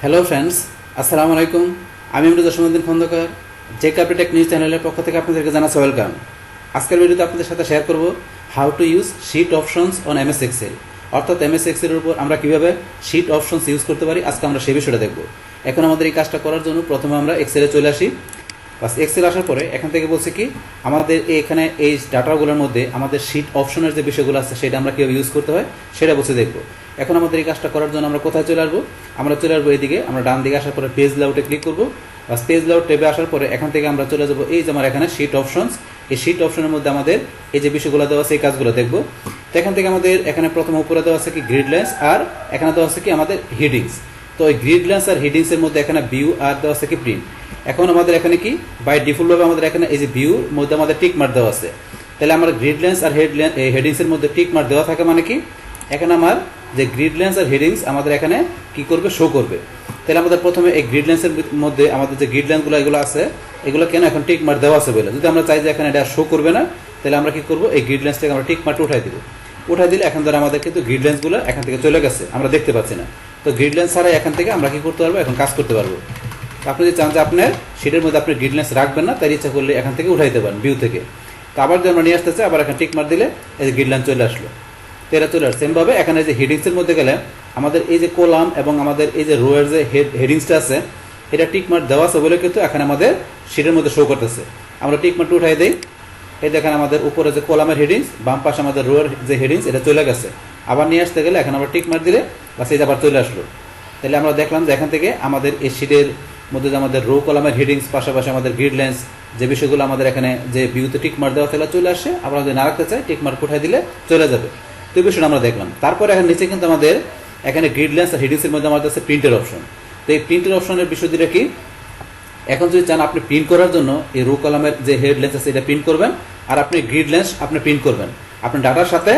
Hello friends, আসসালামু আলাইকুম। আমি আমরুদ জসীমউদ্দিন খন্দকার, যে কার্পেটেক নিউজ চ্যানেলের পক্ষ থেকে আপনাদেরকে জানাচ্ছি ওয়েলকাম। আজকের ভিডিওতে আপনাদের সাথে শেয়ার করব how to use sheet options on MS Excel, অর্থাৎ এমএস এক্সেলের উপর আমরা কীভাবে শিট অপশনস ইউজ করতে পারি। আজকে আমরা সেই বিষয়টা দেখব। এখন আমাদের এই কাজটা করার জন্য প্রথমে আমরা এক্সেলে চলে আসি। বাস এক্সেল আসার পরে এখান থেকে বলছে কি আমাদের এখানে এই ডাটাগুলোর মধ্যে আমাদের শিট অপশনের যে বিষয়গুলো আছে সেটা আমরা কীভাবে ইউজ করতে হয় সেটা বলছে দেখব। এখন আমাদের এই কাজটা করার জন্য আমরা কোথায় চলে আসবো? আমরা চলে আসবো এইদিকে, আমরা ডান দিকে আসার পরে পেজ লেআউটে ক্লিক করবো। বাস পেজ লেআউট ট্যাবে আসার পরে এখান থেকে আমরা চলে যাবো এই যে আমার এখানে শিট অপশনস। এই শিট অপশনের মধ্যে আমাদের এই যে বিষয়গুলো দেওয়া আছে এই কাজগুলো দেখবো। তো এখান থেকে আমাদের এখানে প্রথম উপরে দেওয়া আছে কি গ্রিড লাইন্স, আর এখানে দেওয়া আছে কি আমাদের হেডিংস। তো এই গ্রিড লাইন্স আর হেডিংসের মধ্যে এখানে ভিউ আর দেওয়া আছে কি প্রিন্ট। এখন আমাদের এখানে কি বাই ডিফল্টভাবে আমাদের এখানে এই যে ভিউর মধ্যে আমাদের টিক মার্ক দেওয়া আছে। তাহলে আমার গ্রিড লাইন্স আর হেডিংসের মধ্যে টিক মার্ক দেওয়া থাকে মানে কি এখানে আমার যে গ্রিড লাইন্স আর হেডিংস আমাদের এখানে কি করবে, শো করবে। তাহলে আমাদের প্রথমে এই গ্রিড লাইন্সের মধ্যে আমাদের যে গ্রিড লাইনগুলো এগুলো আছে এগুলো কেন এখন টিক মার্ক দেওয়া আছে বলে, যদি আমরা চাই যে এখানে এটা শো করবে না তাহলে আমরা কি করবো, এই গ্রিড লাইন্সটাকে আমরা টিক মার্ক উঠাই দিব। উঠাই দিলে এখন ধরে আমাদের কিন্তু গ্রিড লাইন্সগুলো এখান থেকে চলে গেছে, আমরা দেখতে পাচ্ছি না। তো গ্রিড লাইন্স ছাড়াই এখান থেকে আমরা কি করতে পারবো, এখন কাজ করতে পারবো। আপনি যদি চান যে আপনার শিটের মধ্যে আপনি গ্রিড লাইন্স রাখবেন না, তাই ইচ্ছা করলে এখান থেকে উঠাইতে পারেন ভিউ থেকে। তো আবার যদি আমরা নিয়ে আসতে চাই, আবার এখানে টিক মার্ক দিলে এই যে গ্রিড লাইন চলে আসলো। তো এটা চলে আসছে। সেমভাবে এখানে যে হেডিংসের মধ্যে গেলে আমাদের এই যে কলাম এবং আমাদের এই যে রো এর যে হেডিংসটা আছে এটা টিক মার্ক দেওয়া আছে বলে কিন্তু এখানে আমাদের শিটের মধ্যে শো করতেছে। আমরা টিক মার্কটা উঠাই দিই, এই দেখেন আমাদের উপরে যে কলামের হেডিংস, বাম পাশে আমাদের রো এর যে হেডিংস এটা চলে গেছে। আবার নিয়ে আসতে গেলে এখন আমরা টিক মার্ক দিলে বাস এই যে আবার চলে আসলো। তাহলে আমরা দেখলাম যে এখান থেকে আমাদের এই শিটের মধ্যে যে আমাদের রো কলামের হেডিংস পাশাপাশি আমাদের গ্রিড লাইন্স যে বিষয়গুলো আমাদের এখানে যে ভিউতে টিক মার্ক দেওয়া তাহলে চলে আসে। আমরা যদি না রাখতে চাই টিক মার্ক উঠাই দিলে চলে যাবে। তো এই বিষয়টা আমরা দেখলাম। তারপরে এখন নিচে কিন্তু আমাদের এখানে গ্রিড লাইন্স আর হেডিংসের মধ্যে আমাদের আছে প্রিন্টের অপশন। তো এই প্রিন্টের অপশনের বিষয়টা কি, এখন যদি চান আপনি প্রিন্ট করার জন্য এই রো কলামের যে হেড লাইন্স আছে এটা প্রিন্ট করবেন, আর আপনি গ্রিড লাইন্স আপনি প্রিন্ট করবেন। আপনার ডাটার সাথে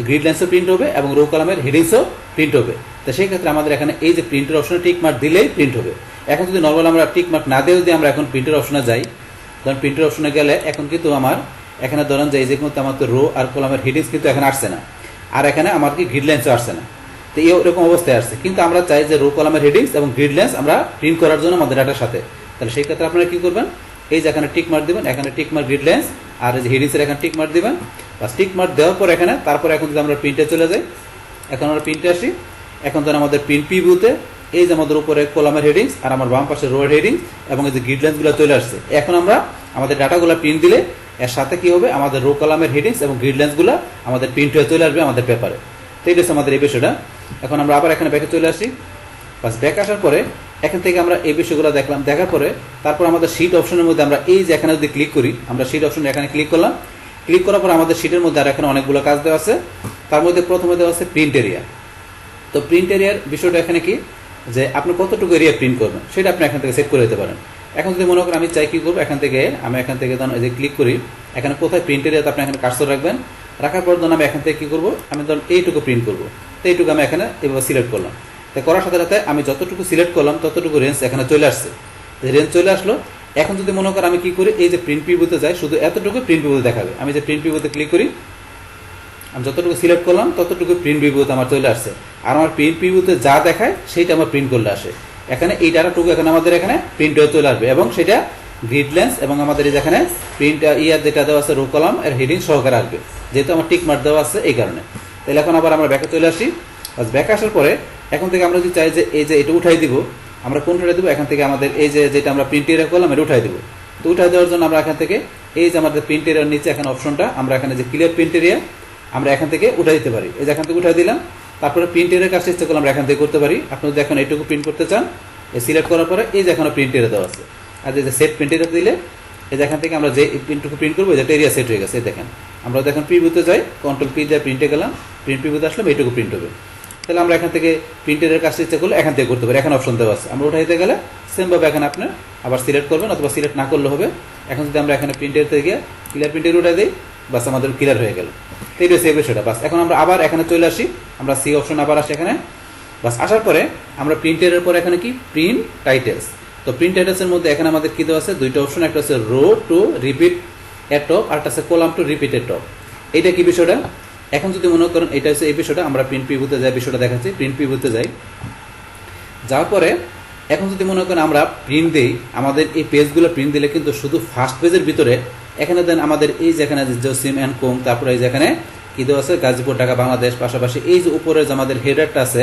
গ্রিড লাইন্সও প্রিন্ট হবে এবং রো কলামের হেডিংসও প্রিন্ট হবে। তো সেই ক্ষেত্রে আমাদের এখানে এই যে প্রিন্টের অপশনে টিক মার্ক দিলেই প্রিন্ট হবে। এখন যদি নর্মাল আমরা টিক মার্ক না দিয়ে যদি আমরা এখন প্রিন্টের অপশনে যাই, ধরেন প্রিন্টের অপশনে গেলে এখন কিন্তু আমার এখানে ধরেন যে এই যে কিন্তু আমার তো রো আর কলামের হেডিংস কিন্তু এখানে আসছে না, আর এখানে আমার কি গ্রিড লাইন্সও আসছে না। তো এরকম অবস্থায় আসছে, কিন্তু আমরা চাই যে রো কলামের হেডিংস এবং গ্রিড লাইন্স আমরা প্রিন্ট করার জন্য আমাদের ডাটার সাথে। তাহলে সেই ক্ষেত্রে আপনারা কি করবেন, এই যে এখানে টিক মার্ক দিবেন, এখানে টিক মার্ক গ্রিড লাইন্স আর এই যে হেডিংসের এখানে টিক মার্ক দিবেন। বা টিক মার্ক দেওয়ার পর এখানে তারপর এখন যদি আমরা প্রিন্টে চলে যাই, এখন আমরা প্রিন্টে আসি। এখন ধরেন আমাদের প্রিন্ট প্রিভিউতে এই যে আমাদের উপরে কলামের হেডিংস আর আমার বাম পাশে রো এর হেডিংস এবং এই যে গ্রিড লাইন্সগুলো চলে আসছে। এখন আমরা আমাদের ডাটাগুলো প্রিন্ট দিলে এর সাথে কি হবে, আমাদের রো কলামের হেডিংস এবং গ্রিড লাইন্সগুলো আমাদের প্রিন্ট হয়ে চলে আসবে আমাদের পেপারে। তো এই হচ্ছে আমাদের এই বিষয়টা। এখন আমরা আবার এখানে ব্যাকে চলে আসি। বাস ব্যাক আসার পরে এখান থেকে আমরা এই বিষয়গুলো দেখলাম। দেখার পরে তারপর আমাদের শিট অপশনের মধ্যে আমরা এই যে এখানে যদি ক্লিক করি, আমরা শিট অপশন এখানে ক্লিক করলাম। ক্লিক করার পর আমাদের শিটের মধ্যে আর এখানে অনেকগুলো কাজ দেওয়া আছে। তার মধ্যে প্রথমে দেওয়া আছে প্রিন্ট এরিয়া। তো প্রিন্ট এরিয়ার বিষয়টা এখানে কি, যে আপনি কতটুকু এরিয়া প্রিন্ট করবেন সেটা আপনি এখান থেকে সেট করে দিতে পারেন। এখন যদি মনে করেন আমি চাই কি করবো, এখান থেকে আমি এখান থেকে ধরুন এই যে ক্লিক করি, এখানে কোথায় প্রিন্ট এরিয়াতে আপনি এখানে কার্সর রাখবেন। রাখার পর ধরুন আমি এখান থেকে কি করবো, আমি ধরুন এইটুকু প্রিন্ট করবো। তো এইটুকু আমি এখানে এভাবে সিলেক্ট করলাম। তো করার সাথে সাথে আমি যতটুকু সিলেক্ট করলাম ততটুকু রেঞ্জ এখানে চলে আসছে। রেঞ্জ চলে আসলো। এখন যদি মনে করেন আমি কি করি, এই যে প্রিন্ট প্রিভিউতে যাই, শুধু এতটুকু প্রিন্ট প্রিভিউতে দেখাবে। আমি যে প্রিন্ট প্রিভিউতে ক্লিক করি, আমি যতটুকু সিলেক্ট করলাম ততটুকু প্রিন্ট প্রিভিউতে আমার চলে আসছে। আর আমার প্রিন্ট প্রিভিউতে যা দেখায় সেইটা আমার প্রিন্ট করলে আসে। এখানে এই ডাটাটুকু এখানে আমাদের এখানে প্রিন্ট হয়ে চলে আসবে এবং সেটা গ্রিড লাইন্স এবং আমাদের এই যেখানে প্রিন্ট ইয়ার যেটা দেওয়া আছে রো কলাম এর হেডিং সহকারে আসবে, যেহেতু আমার টিক মার্ক দেওয়া আছে এই কারণে। তাহলে এখন আবার আমরা ব্যাকে চলে আসি। ব্যাক আসার পরে এখন থেকে আমরা যদি চাই যে এই যে এটা উঠাই দিব, আমরা কোনটা দেবো, এখান থেকে আমাদের এই যে যেটা আমরা প্রিন্ট এরিয়া করলাম এটা উঠাই দিব। তো উঠাই দেওয়ার জন্য আমরা এখান থেকে এই যে আমাদের প্রিন্ট এরিয়ার নিচে এখানে অপশনটা আমরা এখানে যে ক্লিয়ার প্রিন্ট এরিয়া আমরা এখান থেকে উঠাই দিতে পারি। এই যে এখান থেকে উঠাই দিলাম। তারপরে প্রিন্ট এরিয়ার কাজ চেষ্টা করলে আমরা এখান থেকে করতে পারি। আপনি যদি এখন এইটুকু প্রিন্ট করতে চান, এই সিলেক্ট করার পরে এই যে এখানে প্রিন্ট এরিয়া দেওয়া আছে, আর যে সেট প্রিন্ট এরিয়া দিলে এই যে এখান থেকে আমরা যে প্রিন্টটুকু প্রিন্ট করবো যেটা এরিয়া সেট হয়ে গেছে। দেখেন আমরা দেখেন প্রিভিউতে যাই, কন্ট্রোল পি দিয়ে প্রিন্টে গেলাম, প্রিন্ট প্রিভিউতে আসলাম, এইটুকু প্রিন্ট হবে। তাহলে আমরা এখান থেকে প্রিন্টের কাজ ইচ্ছা করলে এখান থেকে করতে পারি। এখন অপশন দেওয়া আছে, আমরা উঠাইতে গেলে সেমভাবে এখানে আপনি আবার সিলেক্ট করবেন অথবা সিলেক্ট না করলে হবে। এখন যদি আমরা এখানে প্রিন্টের থেকে ক্লিয়ার প্রিন্টের উঠাই দিই, বাস আমাদের ক্লিয়ার হয়ে গেল। এই রয়েছে এই বিষয়টা। বাস এখন আমরা আবার এখানে চলে আসি, আমরা সি অপশন আবার আসি এখানে। বাস আসার পরে আমরা প্রিন্টের পর এখানে কি প্রিন্ট টাইটেলস। তো প্রিন্ট টাইটেলসের মধ্যে এখানে আমাদের কি দেওয়া আছে, দুইটা অপশন, একটা হচ্ছে row to repeat at top আর একটা হচ্ছে column to repeat at top. এইটা কি বিষয়টা, এখন যদি মনে করেন এটা হচ্ছে এই বিষয়টা, আমরা প্রিন্ট প্রিভিউতে যাই, বিষয়টা দেখাচ্ছি। প্রিন্ট প্রিভিউতে যাই, যাওয়ার পরে এখন যদি মনে করেন আমরা প্রিন্ট দিই, আমাদের এই পেজগুলো প্রিন্ট দিলে কিন্তু শুধু ফার্স্ট পেজের ভিতরে এখানে দেন আমাদের এই যেখানে জসিম অ্যান্ড কোং, তারপরে এই যেখানে কি দেওয়া আছে গাজীপুর ঢাকা বাংলাদেশ, পাশাপাশি এই যে উপরে যে আমাদের হেডারটা আছে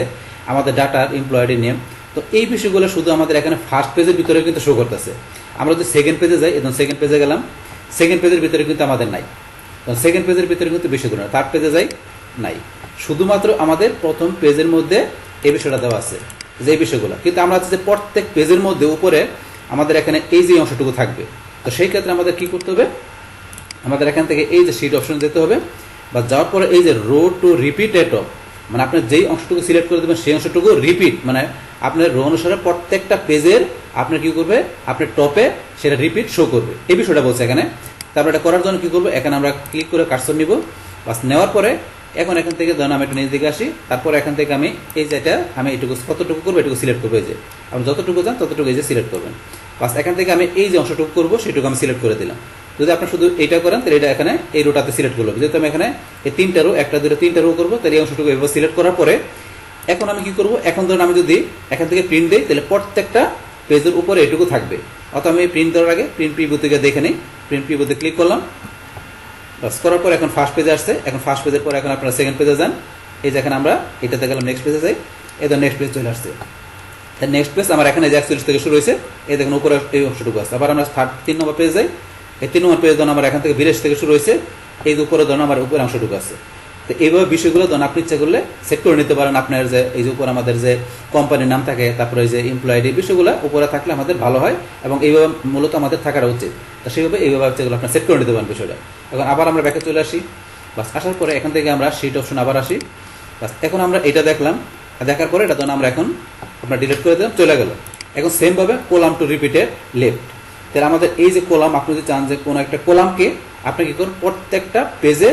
আমাদের ডাটার এমপ্লয়েডি নেম, তো এই বিষয়গুলো শুধু আমাদের এখানে ফার্স্ট পেজের ভিতরে কিন্তু শো করতেছে। আমরা যদি সেকেন্ড পেজে যাই, এখন সেকেন্ড পেজে গেলাম, সেকেন্ড পেজের ভিতরে কিন্তু আমাদের নাই, সেকেন্ড পেজের ভিতরে কিন্তু বিষয়গুলো থার্ড পেজে যাই নাই, শুধুমাত্র আমাদের প্রথম পেজের মধ্যে এই বিষয়টা দেওয়া আছে যে এই বিষয়গুলো, কিন্তু আমরা যে প্রত্যেক পেজের মধ্যে উপরে আমাদের এখানে এই যে অংশটুকু থাকবে। তো সেই ক্ষেত্রে আমাদের কি করতে হবে, আমাদের এখান থেকে এই যে শিট অপশন যেতে হবে, বা যাওয়ার পরে এই যে row to repeat at of, মানে আপনি যেই অংশটুকু সিলেক্ট করে দেবেন সেই অংশটুকু রিপিট, মানে আপনার রো অনুসারে প্রত্যেকটা পেজের আপনার কি করবে, আপনার টপে সেটা রিপিট শো করবে, এই বিষয়টা বলছে এখানে। তারপর এটা করার জন্য কি করবো, এখানে আমরা ক্লিক করে কার্সর নিব, বাস নেওয়ার পরে এখন এখান থেকে ধরুন আমি একটু নিজ দিকে আসি, তারপর এখান থেকে আমি এই যেটা আমি এটুকু কতটুকু করবো এটুকু সিলেক্ট করবো, এই যে আপনি যতটুকু যান ততটুকু এই যে সিলেক্ট করবেন, বাস এখান থেকে আমি এই যে অংশটুকু করবো সেটুকু আমি সিলেক্ট করে দিলাম। যদি আপনি শুধু এইটা করেন তাহলে এটা এখানে এই রোটাতে সিলেক্ট করবো, যেহেতু আমি এখানে এই তিনটা রো, একটা দুটো তিনটা রো করবো, তাহলে এই অংশটুকু এভাবে সিলেক্ট করার পরে এখন আমি কি করবো, এখন ধরুন আমি যদি এখান থেকে প্রিন্ট দিই তাহলে প্রত্যেকটা পেজের উপরে এটুকু থাকবে। অর্থাৎ আমি প্রিন্ট দেওয়ার আগে প্রিন্ট প্রিভিউ থেকে দেখে নিই, প্রিন্ট প্রিভিউতে ক্লিক করলাম, বাস করার পর এখন ফার্স্ট পেজে আসছে। এখন ফার্স্ট পেজের পর এখন আপনারা সেকেন্ড পেজে যান, এই যেখানে আমরা এটাতে গেলাম, নেক্সট পেজে যাই, এই ধর নেক্সট পেজ চলে আসছে। নেক্সট পেজ আমার এখানে যে 41 থেকে শুরু হয়েছে, এই দেখুন উপরে এই অংশটুকু আছে। আবার আমরা 3 নম্বর পেজ যাই, এই 3 নম্বর পেজ ধরুন আমার এখান থেকে 82 থেকে শুরু হয়েছে, এই যে উপরে ধরুন আমার উপরে অংশটুকু আছে। তো এইভাবে বিষয়গুলো ধরুন আপনি ইচ্ছা করলে সেট করে নিতে পারেন। আপনার যে এই যে উপরে আমাদের যে কোম্পানির নাম থাকে, তারপরে এই যে এমপ্লয়েডি বিষয়গুলো উপরে থাকলে আমাদের ভালো হয়, এবং এইভাবে মূলত আমাদের থাকাটা উচিত। তো সেইভাবে এইভাবে যেগুলো আপনার সেট করে নিতে পারেন বিষয়টা। এখন আবার আমরা ব্যাকে চলে আসি, বাস আসার পরে এখান থেকে আমরা শিট অপশন আবার আসি, বাস এখন আমরা এটা দেখলাম, দেখার পরে এটা ধরুন আমরা এখন আপনার ডিলিট করে দিলাম, চলে গেল। এখন সেমভাবে কোলাম টু রিপিটেড লেফট, তাহলে আমাদের এই যে কোলাম, আপনি যদি চান যে কোনো একটা কোলামকে আপনি কি করুন প্রত্যেকটা পেজে,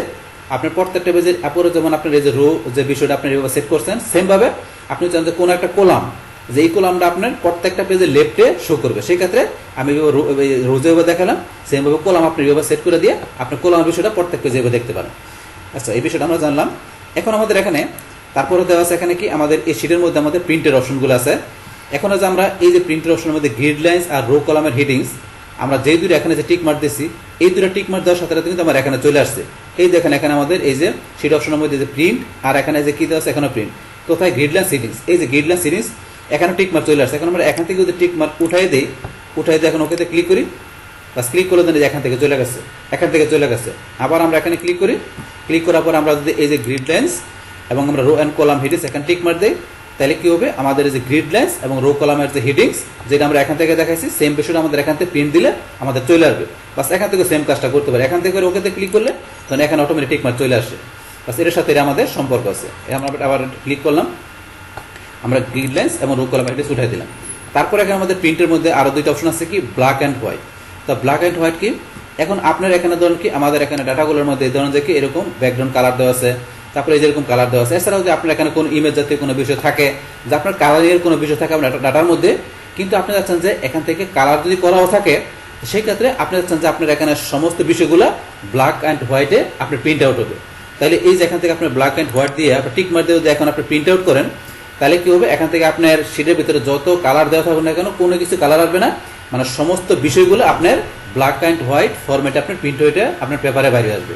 আপনার প্রত্যেকটা পেজের আপরে যেমন আপনার এই যে রো যে বিষয়টা আপনি এইভাবে সেট করছেন, সেমভাবে আপনি চান যে কোনো একটা কোলাম, যে এই কোলামটা আপনার প্রত্যেকটা পেজে লেফটে শো করবে, সেই ক্ষেত্রে আমি রো যেভাবে দেখালাম সেমভাবে কোলাম আপনি এইভাবে সেট করে দিয়ে আপনার কোলামের বিষয়টা প্রত্যেক পেজে এইভাবে দেখতে পারেন। আচ্ছা, এই বিষয়টা আমরা জানলাম। এখন আমাদের এখানে তারপরে দেওয়া আছে এখানে কি আমাদের এই শিটের মধ্যে আমাদের প্রিন্টের অপশনগুলো আছে। এখন যে আমরা এই যে প্রিন্টের অপশনের মধ্যে গ্রিড লাইন্স আর রো কলামের হেডিংস, আমরা যেই দুটো এখানে যে টিক মার্ক দিচ্ছি, এই দুটো টিক মার্ক দেওয়ার সাথে সাথে কিন্তু আমার এখানে চলে আসছে। এই দেখেন এখানে আমাদের এই যে শিট অপশনের মধ্যে যে প্রিন্ট, আর এখানে যে কি দেওয়া আছে এখানে প্রিন্ট, কোথায় গ্রিড লাইন সেটিংস, এই যে গ্রিড লাইন সেটিংস এখানে টিক মার্ক চলে আসছে। এখন আমরা এখান থেকে যদি টিক মার্ক উঠাই দিই, এখন ওকেতে ক্লিক করি, বাস ক্লিক করে দেন, এখান থেকে চলে গেছে, এখান থেকে চলে গেছে। আবার আমরা এখানে ক্লিক করি, ক্লিক করার পর আমরা যদি এই যে গ্রিড লাইন্স এবং আমরা রো অ্যান্ড কলাম হেডিংস এখানে টিক মার্ক দিই, তাহলে কি হবে, আমাদের যে গ্রিড লাইন্স এবং রো কলামের যে হেডিংস যেটা আমরা এখান থেকে দেখাইছি সেম বিষয়টা আমাদের এখান থেকে প্রিন্ট দিলে আমাদের চলে আসবে। বাস এখান থেকে সেম কাজটা করতে পারি, এখান থেকে ওকেতে ক্লিক করলে তখন এখানে অটোমেটিক টিক মার্ক চলে আসে। বাস এর সাথে আমাদের সম্পর্ক আছে। আমরা আবার ক্লিক করলাম, আমরা গ্রিড লাইন্স এবং রো কলাম হেডিংস উঠাই দিলাম। তারপর এখানে আমাদের প্রিন্টের মধ্যে আরো দুইটা অপশন আছে, কি ব্ল্যাক অ্যান্ড হোয়াইট। তো ব্ল্যাক অ্যান্ড হোয়াইট কি, এখন আপনার এখানে ধরুন কি আমাদের এখানে ডাটাগুলোর মধ্যে ধরুন যে কি এরকম ব্যাকগ্রাউন্ড কালার দেওয়া আছে, তারপরে এই যেরকম কালার দেওয়া আছে। এছাড়াও যদি আপনার এখানে কোনো ইমেজ জাতীয় কোনো বিষয় থাকে, যে আপনার কালারের কোনো বিষয় থাকে আপনার ডাটার মধ্যে, কিন্তু আপনি চাচ্ছেন যে এখান থেকে কালার যদি করাও থাকে, সেই ক্ষেত্রে আপনি চাচ্ছেন যে আপনার এখানে সমস্ত বিষয়গুলো ব্ল্যাক অ্যান্ড হোয়াইটে আপনার প্রিন্ট আউট হবে। তাহলে এই যে এখান থেকে আপনার ব্ল্যাক অ্যান্ড হোয়াইট দিয়ে আপনার টিক মার দিয়ে যদি এখন আপনি প্রিন্ট আউট করেন, তাহলে কি হবে, এখান থেকে আপনার শিটের ভিতরে যত কালার দেওয়া থাকবে না কেন কোনো কিছু কালার আসবে না, মানে সমস্ত বিষয়গুলো আপনার ব্ল্যাক অ্যান্ড হোয়াইট ফরম্যাটে আপনার প্রিন্ট হয়ে আপনার পেপারে বাইরে আসবে।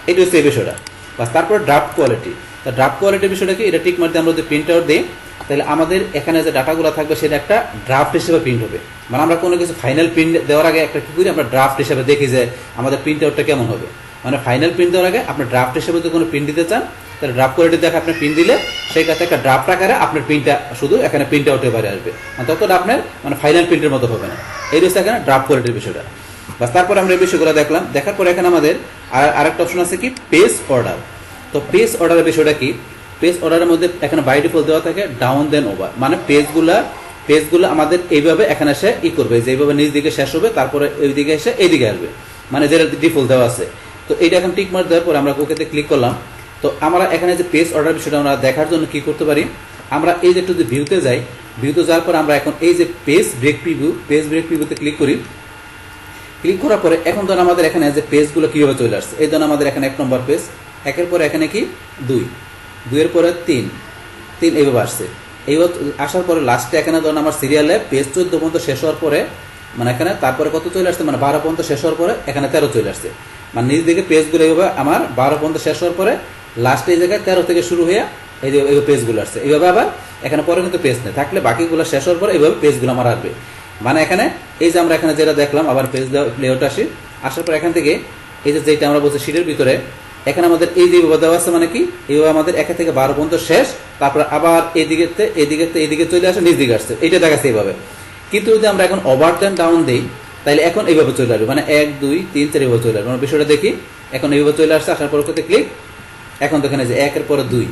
এটা হচ্ছে এই বিষয়টা। বাস তারপর ড্রাফট কোয়ালিটি। তো ড্রাফট কোয়ালিটির বিষয়টা কি, এটা টিক মারতে আমরা যদি প্রিন্ট আউট দিই, তাহলে আমাদের এখানে যে ডাটাগুলো থাকবে সেটা একটা ড্রাফট হিসেবে প্রিন্ট হবে। মানে আমরা কোনো কিছু ফাইনাল প্রিন্ট দেওয়ার আগে একটা কি করি, আমরা ড্রাফট হিসেবে দেখি যে আমাদের প্রিন্ট আউটটা কেমন হবে। মানে ফাইনাল প্রিন্ট দেওয়ার আগে আপনি ড্রাফট হিসেবে যদি কোনো প্রিন্ট দিতে চান, তাহলে ড্রাফট কোয়ালিটি দেখে আপনি প্রিন্ট দিলে সেই কাছে একটা ড্রাফট আকারে আপনার প্রিন্টটা শুধু এখানে প্রিন্ট আউটের বাইরে আসবে, মানে ততটা আপনার মানে ফাইনাল প্রিন্টের মতো হবে না। এই হচ্ছে এখানে ড্রাফট কোয়ালিটির বিষয়টা। বাস তারপর আমরা এই বিষয়গুলো দেখলাম, দেখার পর এখানে আমাদের আরেকটা অপশন আছে কি পেজ অর্ডার। তো পেজ অর্ডারের বিষয়টা কি, পেজ অর্ডারের মধ্যে এখানে বাই ডিফল্ট দেওয়া থাকে ডাউন দেন ওভার, মানে পেজগুলো আমাদের এইভাবে এখানে এসে করবে, যে এইভাবে নিচ দিকে শেষ হবে, তারপরে এইদিকে এসে এইদিকে আসবে, মানে যেটা ডিফল্ট দেওয়া আছে। তো এইটা এখন টিক মার্ক দেওয়ার পর আমরা ওকেতে ক্লিক করলাম। তো আমরা এখানে যে পেজ অর্ডার বিষয়টা আমরা দেখার জন্য কি করতে পারি, আমরা এই যে একটু যদি ভিউতে যাই, ভিউতে যাওয়ার পর আমরা এখন এই যে পেজ ব্রেক প্রিভিউতে ক্লিক করি। ক্লিক করার পরে এখন ধরুন আমাদের এখানে যে পেজগুলো কীভাবে চলে আসছে, এই ধরুন আমাদের এখানে 1 নম্বর পেজ, 1-এর পরে এখানে কি 2, 2-এর পরে 3 এইভাবে আসছে। এইবার আসার পরে লাস্টে এখানে ধরুন আমার সিরিয়ালে পেজ 14 পর্যন্ত শেষ হওয়ার পরে মানে এখানে তারপরে কত চলে আসছে, মানে 12 পর্যন্ত শেষ হওয়ার পরে এখানে 13 চলে আসছে। মানে নিজ দিকে পেজগুলো এইভাবে আমার 12 পর্যন্ত শেষ হওয়ার পরে লাস্টে এই জায়গায় 13 থেকে শুরু হয়ে এই যে এই পেজগুলো আসছে। এইভাবে আবার এখানে পরে কিন্তু পেজ নেই, থাকলে বাকিগুলো শেষ হওয়ার পরে এইভাবে পেজগুলো আমার আসবে। মানে এখানে এই যে আমরা এখানে যেটা দেখলাম, আবার পেজ লেআউট আসার পর এখান থেকে এই যে যেটা আমরা বলছি শীটের ভিতরে এখানে আমাদের এই যে দেওয়া আছে, মানে কি এইভাবে আমাদের 1 থেকে 12 পর্যন্ত শেষ, তারপর আবার এইদিকে চলে আসে, নিচ দিকে আসছে, এইটা দেখাচ্ছে এইভাবে। কিন্তু যদি আমরা এখন ওভার ডাউন দিই তাহলে এখন এইভাবে চলে আসবে, মানে 1 2 3 4 এইভাবে চলে আসবে। আমরা বিষয়টা দেখি, এখন এইভাবে চলে আসছে, আসার পর করতে ক্লিক, এখন তো এখানে যে 1 এর পরে 2,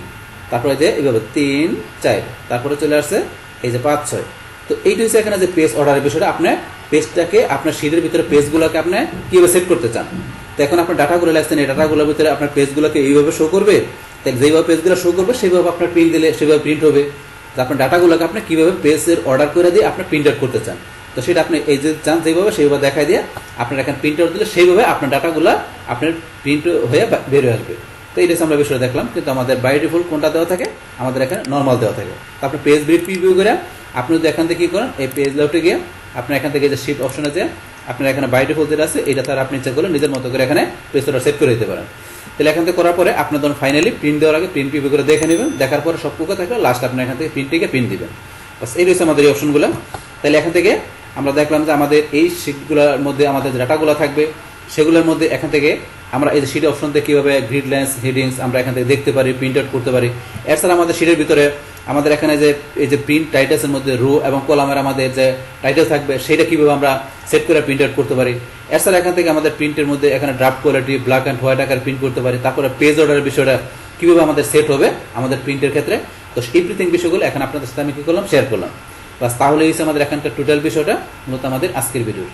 তারপরে যে এইভাবে 3 4, তারপরে চলে আসছে এই যে 5 6। তো এইটা হচ্ছে এখানে যে পেজ অর্ডারের বিষয়টা, আপনি পেজটাকে আপনার শীটের ভিতরে পেজগুলোকে আপনি কিভাবে সেট করতে চান। তো এখন আপনার ডাটাগুলো লাগছেন, এই ডাটাগুলোর ভিতরে আপনার পেজগুলোকে এইভাবে শো করবে, তাই যেইভাবে পেজগুলো শো করবে সেইভাবে আপনার প্রিন্ট দিলে সেভাবে প্রিন্ট হবে। তো আপনার ডাটাগুলোকে আপনি কিভাবে পেজের অর্ডার করে দিয়ে আপনার প্রিন্ট আউট করতে চান, তো সেটা আপনি এই যে চান যেভাবে সেইভাবে দেখাই দিয়ে আপনার এখানে প্রিন্ট আউট দিলে সেইভাবে আপনার ডাটাগুলো আপনার প্রিন্ট হয়ে বের হয়ে আসবে। তো এইটা আমরা বিষয়ে দেখলাম, কিন্তু আমাদের বাই ডিফল্ট কোনটা দেওয়া থাকে, আমাদের এখানে নর্মাল দেওয়া থাকে। তো আপনি পেজ প্রিভিউ করে আপনি যদি এখান থেকে কি করেন, এই পেজ লেআউটে গিয়ে আপনার এখান থেকে যে শিফট অপশনে যে আপনার এখানে বাই ডিফল্ট যেটা আছে এটা তার আপনি ইচ্ছা করলে নিজের মতো করে এখানে পেজটা সেভ করে দিতে পারেন। তাহলে এখান থেকে করার পরে আপনার ধরুন ফাইনালি প্রিন্ট দেওয়ার আগে প্রিন্ট প্রিভিউ করে দেখে নেবেন, দেখার পরে সব প্রকার থাকলে লাস্ট আপনার এখান থেকে প্রিন্টটিকে প্রিন্ট দিবেন। বাস এই রয়েছে আমাদের এই অপশনগুলো। তাহলে এখান থেকে আমরা দেখলাম যে আমাদের এই শিটগুলোর মধ্যে আমাদের যে ডাটাগুলো থাকবে সেগুলোর মধ্যে এখান থেকে আমরা এই যে শিট অপশন থেকে কীভাবে গ্রিড লাইন্স হেডিংস আমরা এখান থেকে দেখতে পারি, প্রিন্ট আউট করতে পারি। এছাড়া আমাদের শিটের ভিতরে আমাদের এখানে যে এই যে প্রিন্ট টাইটেলসের মধ্যে রো এবং কলামের আমাদের যে টাইটেল থাকবে সেটা কীভাবে আমরা সেট করে প্রিন্ট আউট করতে পারি। এছাড়া এখান থেকে আমাদের প্রিন্টের মধ্যে এখানে draft quality black and white আকারে প্রিন্ট করতে পারি। তারপরে পেজ অর্ডারের বিষয়টা কীভাবে আমাদের সেট হবে আমাদের প্রিন্টের ক্ষেত্রে। তো এভরিথিং বিষয়গুলো এখন আপনাদের সাথে আমি কী করলাম, শেয়ার করলাম। বাস তাহলে হয়েছে আমাদের এখানকার টোটাল বিষয়টা মূলত আমাদের আজকের ভিডিও।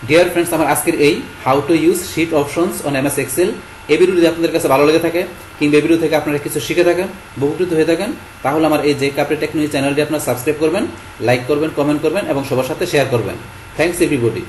ডিয়ার ফ্রেন্ডস, আমার আজকের এই how to use sheet options on MS Excel এই ভিডিও যদি আপনাদের কাছে ভালো লেগে থাকে কিংবা এই ভিডিও থেকে আপনারা কিছু শিখে থাকেন, উপকৃত হয়ে থাকেন, তাহলে আমার এই যে কাপড়ের টেকনোলজি চ্যানেলটি আপনারা সাবস্ক্রাইব করবেন, লাইক করবেন, কমেন্ট করবেন এবং সবার সাথে শেয়ার করবেন। Thanks everybody.